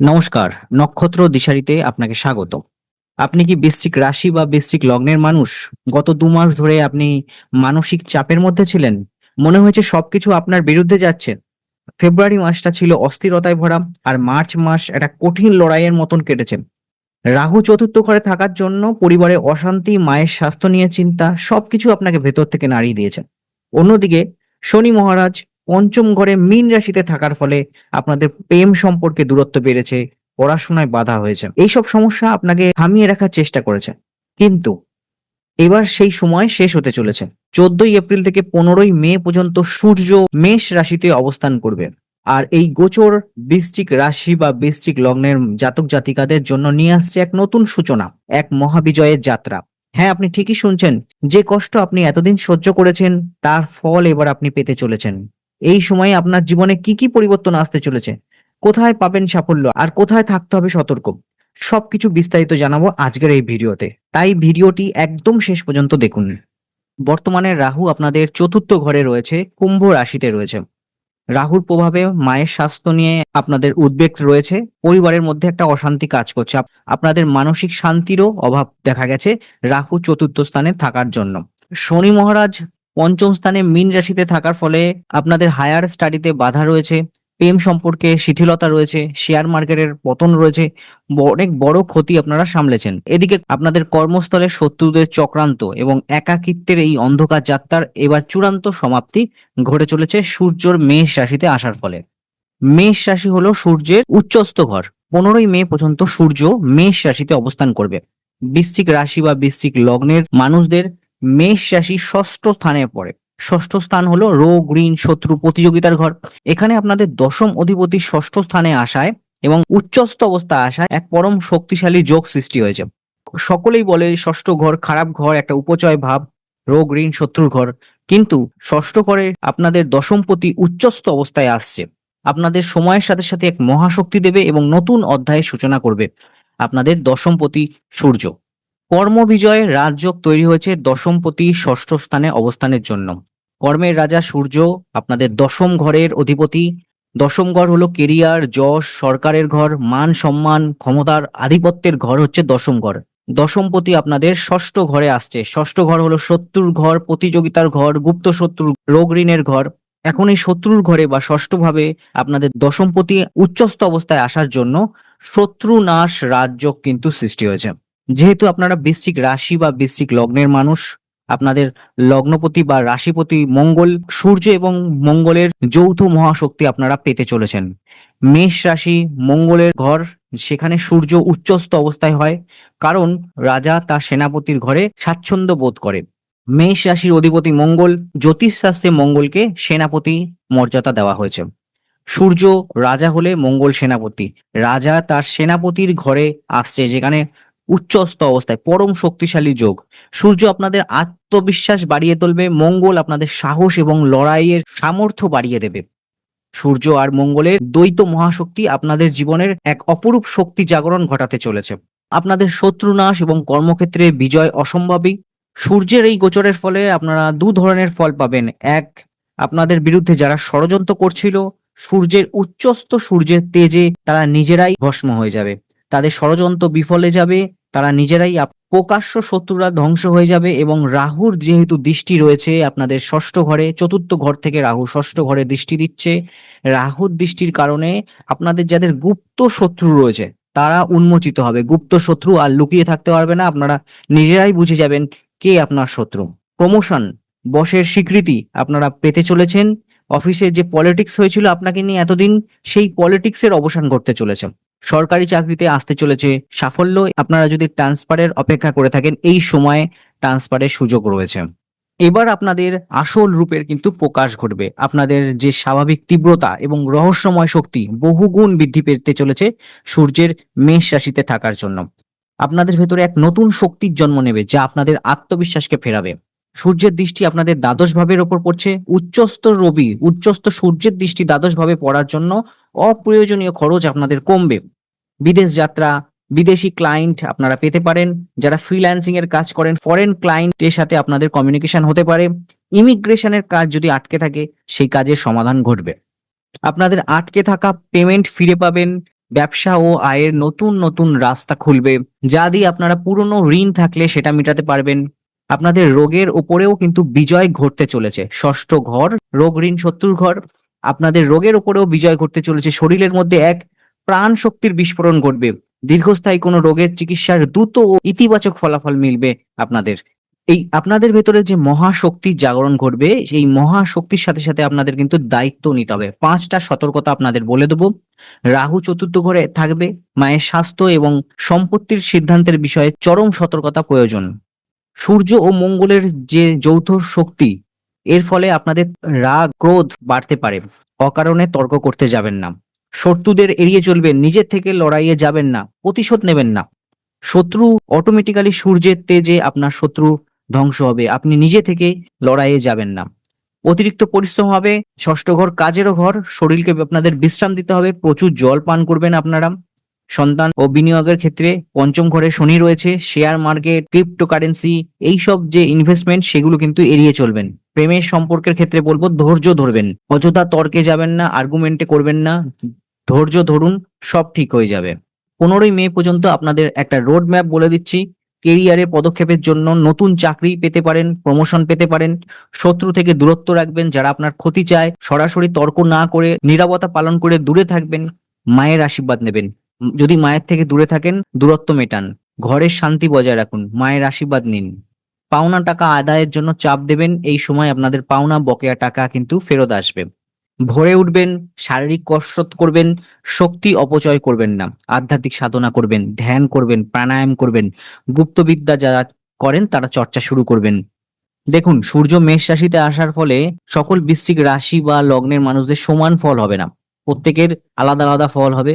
নমস্কার, নক্ষত্র দিশারিতে আপনাকে স্বাগত। আপনি কি বৃশ্চিক রাশি বা বৃশ্চিক লগ্নের মানুষ? গত ২ মাস ধরে আপনি মানসিক চাপের মধ্যে ছিলেন। মনে হয়েছে সবকিছু আপনার বিরুদ্ধে যাচ্ছে। ফেব্রুয়ারি মাসটা ছিল অস্থিরতায় ভরা, আর মার্চ মাস একটা কঠিন লড়াইয়ের মতন কেটেছে। রাহু চতুর্থ ঘরে থাকার জন্য পরিবারে অশান্তি, মায়ের স্বাস্থ্য নিয়ে চিন্তা সবকিছু আপনাকে ভেতর থেকে নাড়িয়ে দিয়েছে। অন্যদিকে শনি মহারাজ পঞ্চম ঘরে মীন রাশিতে থাকার ফলে আপনাদের প্রেম সম্পর্কে দূরত্ব বেড়েছে, পড়াশোনায় বাধা হয়েছে। এইসব সমস্যা আপনাকে থামিয়ে রাখার চেষ্টা করেছে। কিন্তু এবার সেই সময় শেষ হতে চলেছে। ১৪ই এপ্রিল থেকে ১৫ই মে পর্যন্ত সূর্য মেষ রাশিতে অবস্থান করবে। আর এই গোচর বৃশ্চিক রাশি বা বৃশ্চিক লগ্নের জাতক জাতিকাদের জন্য নিয়ে আসছে এক নতুন সূচনা, এক মহাবিজয়ের যাত্রা। হ্যাঁ, আপনি ঠিকই শুনছেন। যে কষ্ট আপনি এতদিন সহ্য করেছেন তার ফল এবার আপনি পেতে চলেছেন। এই সময়ে আপনার জীবনে কি পরিবর্তন আসতে চলেছে? কোথায় পাবেন সাফল্য আর কোথায় থাকতে হবে সতর্ক? সবকিছু বিস্তারিত জানাবো আজকের এই ভিডিওতে। তাই ভিডিওটি একদম শেষ পর্যন্ত দেখুন। বর্তমানে রাহু আপনাদের চতুর্থ ঘরে রয়েছে, কুম্ভ রাশিতে রয়েছে। রাহুর প্রভাবে মায়ের স্বাস্থ্য নিয়ে আপনাদের উদ্বেগ রয়েছে। পরিবারের মধ্যে একটা অশান্তি কাজ করছে। আপনাদের মানসিক শান্তিরও অভাব দেখা গেছে রাহু চতুর্থ স্থানে থাকার জন্য। শনি মহারাজ পঞ্চম স্থানে মীন রাশিতে থাকার ফলে আপনাদের হায়ার স্টাডিতে বাধা রয়েছে, প্রেম সম্পর্কে শিথিলতা রয়েছে, শেয়ার মার্কেটের পতন রয়েছে, অনেক বড় ক্ষতি আপনারা সামলেছেন। এদিকে আপনাদের কর্মস্থলে শত্রুদের চক্রান্ত এবং একাকিত্বের এই অন্ধকার যাত্রার এবার চূড়ান্ত সমাপ্তি ঘটে চলেছে সূর্যর মেষ রাশিতে আসার ফলে। মেষ রাশি হলো সূর্যের উচ্চস্থ ঘর। ১৫ই মে পর্যন্ত সূর্য মেষ রাশিতে অবস্থান করবে। বৃশ্চিক রাশি বা বৃশ্চিক লগ্নের মানুষদের মেষ রাশি ষষ্ঠ স্থানে পড়ে। ষষ্ঠ স্থান হলো রোগ, ঋণ, শত্রু, প্রতিযোগিতার ঘর। এখানে আপনাদের দশম অধিপতি ষষ্ঠ স্থানে আসায় এবং উচ্চস্থ অবস্থায় আসায় এক পরম শক্তিশালী যোগ সৃষ্টি হয়েছে। সকলেই বলে ষষ্ঠ ঘর খারাপ ঘর, একটা উপচয় ভাব, রোগ, ঋণ, শত্রুর ঘর। কিন্তু ষষ্ঠ ঘরে আপনাদের দশমপতি উচ্চস্থ অবস্থায় আসছে। আপনাদের সময়ের সাথে সাথে এক মহাশক্তি দেবে এবং নতুন অধ্যায়ের সূচনা করবে আপনাদের দশমপতি সূর্য। কর্মবিজয়ের রাজযোগ তৈরি হয়েছে দশমপতি ষষ্ঠ স্থানে অবস্থানের জন্য। কর্মের রাজা সূর্য আপনাদের দশম ঘরের অধিপতি। দশম ঘর হলো কেরিয়ার, যশ, সরকারের ঘর, মান সম্মান, ক্ষমতার আধিপত্যের ঘর হচ্ছে দশম ঘর। দশমপতি আপনাদের ষষ্ঠ ঘরে আসছে। ষষ্ঠ ঘর হলো শত্রুর ঘর, প্রতিযোগিতার ঘর, গুপ্ত শত্রু, রোগ ঋণের ঘর। এখন এই শত্রুর ঘরে বা ষষ্ঠভাবে আপনাদের দশমপতি উচ্চস্থ অবস্থায় আসার জন্য শত্রু নাশ রাজযোগ কিন্তু সৃষ্টি হয়েছে। যেহেতু আপনারা বৃশ্চিক রাশি বা বৃশ্চিক লগ্নের মানুষ, আপনাদের লগ্নপতি বা রাশিপতি মঙ্গল, সূর্য এবং মঙ্গলের যৌথ মহাশক্তি আপনারা পেতে চলেছেন। মেষ রাশি মঙ্গলের ঘর, সেখানে সূর্য উচ্চস্থ অবস্থায় হয়, কারণ রাজা তার সেনাপতির ঘরে স্বাচ্ছন্দ্য বোধ করে। মেষ রাশির অধিপতি মঙ্গল, জ্যোতিষশাস্ত্রে মঙ্গলকে সেনাপতি মর্যাদা দেওয়া হয়েছে। সূর্য রাজা হলে মঙ্গল সেনাপতি। রাজা তার সেনাপতির ঘরে আসছে, যেখানে উচ্চস্থ অবস্থায় পরম শক্তিশালী যোগ। সূর্য আপনাদের আত্মবিশ্বাস বাড়িয়ে তুলবে, মঙ্গল আপনাদের সাহস এবং লড়াইয়ের সামর্থ্য বাড়িয়ে দেবে। সূর্য আর মঙ্গলের দ্বৈত মহাশক্তি আপনাদের জীবনের এক অপরূপ শক্তি জাগরণ ঘটাতে চলেছে। আপনাদের শত্রুনাশ এবং কর্মক্ষেত্রে বিজয় অসম্ভবই। সূর্যের এই গোচরের ফলে আপনারা দু ধরনের ফল পাবেন। এক, আপনাদের বিরুদ্ধে যারা ষড়যন্ত্র করছিল, সূর্যের তেজে তারা নিজেরাই ভস্ম হয়ে যাবে। তাদের ষড়যন্ত্র বিফলে যাবে, তারা নিজেরাই প্রকাশ্য শত্রুরা ধ্বংস হয়ে যাবে। এবং রাহুর যেহেতু দৃষ্টি রয়েছে আপনাদের ষষ্ঠ ঘরে, চতুর্থ ঘর থেকে রাহু ষষ্ঠ ঘরে দৃষ্টি দিচ্ছে। রাহুর দৃষ্টির কারণে আপনাদের যাদের গুপ্ত শত্রু রয়েছে তারা উন্মোচিত হবে। গুপ্ত শত্রু আর লুকিয়ে থাকতে পারবে না, আপনারা নিজেরাই বুঝে যাবেন কে আপনার শত্রু। প্রমোশন, বসের স্বীকৃতি আপনারা পেতে চলেছেন। অফিসে যে পলিটিক্স হয়েছিল আপনাকে নিয়ে এতদিন, সেই পলিটিক্সের অবসান ঘটতে চলেছে। সরকারি চাকরিতে আসতে চলেছে সাফল্য। আপনারা যদি ট্রান্সফারের অপেক্ষা করে থাকেন, এই সময়ে ট্রান্সফারের সুযোগ রয়েছে। এবার আপনাদের আসল রূপের কিন্তু প্রকাশ ঘটবে। আপনাদের যে স্বাভাবিক তীব্রতা এবং রহস্যময় শক্তি বহুগুণ বৃদ্ধি পেতে চলেছে সূর্যের মেষ রাশিতে থাকার জন্য। আপনাদের ভেতরে এক নতুন শক্তির জন্ম নেবে, যা আপনাদের আত্মবিশ্বাসকে ফেরাবে। সূর্যের দৃষ্টি আপনাদের দ্বাদশ ভাবের ওপর পড়ছে। উচ্চস্থ সূর্যের দৃষ্টি দ্বাদশ ভাবে পড়ার জন্য অপ্রয়োজনীয় খরচ আপনাদের কমবে। বিদেশ যাত্রা, বিদেশি ক্লায়েন্ট আপনারা পেতে পারেন। যারা ফ্রিল্যান্সিং এর কাজ করেন, ফরেন ক্লায়েন্টের সাথে আপনাদের কমিউনিকেশন হতে পারে। ইমিগ্রেশনের কাজ যদি আটকে থাকে, সেই কাজের সমাধান ঘটবে। আপনাদের আটকে থাকা পেমেন্ট ফিরে পাবেন। ব্যবসা ও আয়ের নতুন নতুন রাস্তা খুলবে, যা দিয়ে আপনারা পুরনো ঋণ থাকলে সেটা মেটাতে পারবেন। আপনাদের রোগের ওপরেও কিন্তু বিজয় ঘটতে চলেছে। ষষ্ঠ ঘর, রোগ ঋণ শত্রুর ঘর। আপনাদের রোগের ওপরেও বিজয় ঘটতে চলেছে। শরীরের মধ্যে এক প্রাণ শক্তির বিস্ফোরণ ঘটবে। দীর্ঘস্থায়ী কোনো রোগের চিকিৎসার দ্রুত ও ইতিবাচক ফলাফল মিলবে আপনাদের। এই আপনাদের ভেতরে যে মহাশক্তির জাগরণ ঘটবে, সেই মহাশক্তির সাথে সাথে আপনাদের কিন্তু দায়িত্ব নিতে হবে। ৫টা সতর্কতা আপনাদের বলে দেব। রাহু চতুর্থ ঘরে থাকবে। মায়ের স্বাস্থ্য এবং সম্পত্তির সিদ্ধান্তের বিষয়ে চরম সতর্কতা প্রয়োজন। সূর্য ও মঙ্গলের যে যৌথ শক্তি, এর ফলে আপনাদের রাগ ক্রোধ বাড়তে পারে। অকারণে তর্ক করতে যাবেন না। শত্রুদের এড়িয়ে চলবেন। নিজের থেকে লড়াইয়ে যাবেন না। প্রতিশোধ নেবেন না। শত্রু অটোমেটিক্যালি সূর্যের তেজে আপনার শত্রু ধ্বংস হবে। আপনি নিজে থেকে লড়াইয়ে যাবেন না। অতিরিক্ত পরিশ্রম হবে। ষষ্ঠ ঘর কাজেরও ঘর। শরীরকে আপনাদের বিশ্রাম দিতে হবে। প্রচুর জল পান করবেন আপনারা। সন্তান ও বিনিয়োগের ক্ষেত্রে পঞ্চম ঘরে শনি রয়েছে। শেয়ার মার্কেট, ক্রিপ্টোকারেন্সি, এইসব যে ইনভেস্টমেন্ট, সেগুলো কিন্তু এড়িয়ে চলবেন। প্রেমের সম্পর্কের ক্ষেত্রে বলবো ধৈর্য ধরবেন। অযথা তর্কে যাবেন না, আর্গুমেন্টে করবেন না। ধৈর্য ধরুন, সব ঠিক হয়ে যাবে। 15ই মে পর্যন্ত আপনাদের একটা রোড ম্যাপ বলে দিচ্ছি। কেরিয়ারে পদক্ষেপের জন্য নতুন চাকরি পেতে পারেন, প্রমোশন পেতে পারেন। শত্রু থেকে দূরত্ব রাখবেন। যারা আপনার ক্ষতি চায়, সরাসরি তর্ক না করে নীরবতা পালন করে দূরে থাকবেন। মায়ের আশীর্বাদ নেবেন। যদি মায়ের থেকে দূরে থাকেন, দূরত্ব মেটান। ঘরের শান্তি বজায় রাখুন। মায়ের আশীর্বাদ নিন। পাওনা টাকা আদায়ের জন্য চাপ দেবেন। এই সময় আপনাদের পাওনা বকেয়া টাকা কিন্তু ফেরত আসবে। ভোরে উঠবেন, শারীরিক কসরত করবেন, শক্তি অপচয় করবেন না। আধ্যাত্মিক সাধনা করবেন, ধ্যান করবেন, প্রাণায়াম করবেন। গুপ্তবিদ্যা যারা করেন তারা চর্চা শুরু করবেন। দেখুন, সূর্য মেষ রাশিতে আসার ফলে সকল বৃশ্চিক রাশি বা লগ্নের মানুষদের সমান ফল হবে না। প্রত্যেকের আলাদা আলাদা ফল হবে।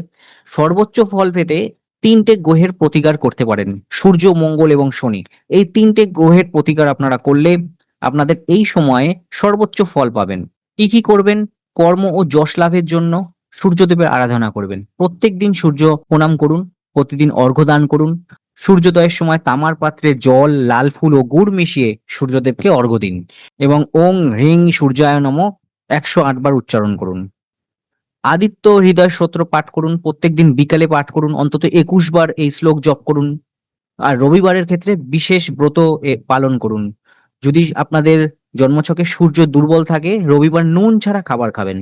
সর্বোচ্চ ফল পেতে 3টে গ্রহের প্রতিকার করতে পারেন। সূর্য, মঙ্গল এবং শনি। এই 3টে গ্রহের প্রতিকার আপনারা করলে আপনাদের এই সময়ে সর্বোচ্চ ফল পাবেন। কি কি করবেন? কর্ম ও যশ লাভের জন্য সূর্যদেবের আরাধনা করবেন। প্রত্যেকদিন সূর্য প্রণাম করুন। প্রতিদিন অর্ঘ্য দান করুন। সূর্যোদয়ের সময় তামার পাত্রে জল, লাল ফুল ও গুড় মিশিয়ে সূর্যদেবকে অর্ঘ্য দিন এবং ওং হ্রিং সূর্যায় নমঃ 108 বার উচ্চারণ করুন। আদিত্য হৃদয় স্তোত্র পাঠ করুন। প্রত্যেকদিন বিকালে পাঠ করুন। অন্তত 21 বার এই শ্লোক জপ করুন। আর রবিবারের ক্ষেত্রে বিশেষ ব্রত পালন করুন। যদি আপনাদের জন্মছকে সূর্য দুর্বল থাকে, রবিবার নুন ছাড়া খাবার খাবেন।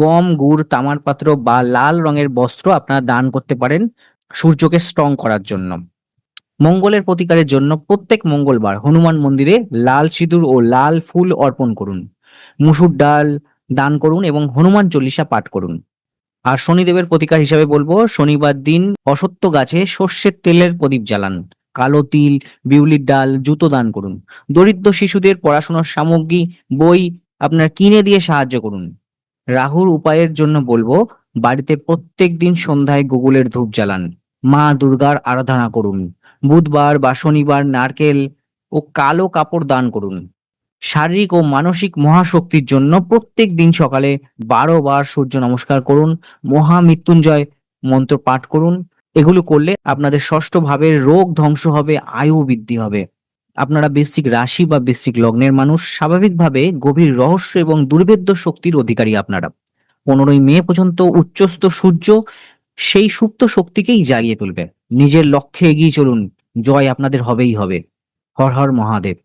গম, গুড়, তামার পাত্র বা লাল রঙের বস্ত্র আপনারা দান করতে পারেন সূর্যকে স্ট্রং করার জন্য। মঙ্গলের প্রতিকারের জন্য প্রত্যেক মঙ্গলবার হনুমান মন্দিরে লাল সিঁদুর ও লাল ফুল অর্পণ করুন। মুসুর ডাল দান করুন এবং হনুমান চল্লিশা পাঠ করুন। আর শনিদেবের প্রতিকার হিসাবে বলবো, শনিবার দিন অশ্বত্থ গাছে সর্ষের তেলের প্রদীপ জ্বালান। কালো তিল, বিউলির ডাল, জুতো দান করুন। দরিদ্র শিশুদের পড়াশোনার সামগ্রী, বই আপনার কিনে দিয়ে সাহায্য করুন। রাহুর উপায়ের জন্য বলবো, বাড়িতে প্রত্যেক দিন সন্ধ্যায় গুগলের ধূপ জ্বালান। মা দুর্গার আরাধনা করুন। বুধবার বা শনিবার নারকেল ও কালো কাপড় দান করুন। শারীরিক ও মানসিক মহাশক্তির জন্য প্রত্যেক দিন সকালে 12 বার সূর্য নমস্কার করুন। মহামৃত্যুঞ্জয় মন্ত্র পাঠ করুন। এগুলো করলে আপনাদের ষষ্ঠ ভাবের রোগ ধ্বংস হবে, আয়ু বৃদ্ধি হবে। আপনারা বৃশ্চিক রাশি বা বৃশ্চিক লগ্নের মানুষ। স্বাভাবিকভাবে গভীর রহস্য এবং দুর্ভেদ্য শক্তির অধিকারী আপনারা। 15ই মে পর্যন্ত উচ্চস্থ সূর্য সেই সুপ্ত শক্তিকেই জাগিয়ে তুলবে। নিজের লক্ষ্যে এগিয়ে চলুন। জয় আপনাদের হবেই হবে। হর হর মহাদেব।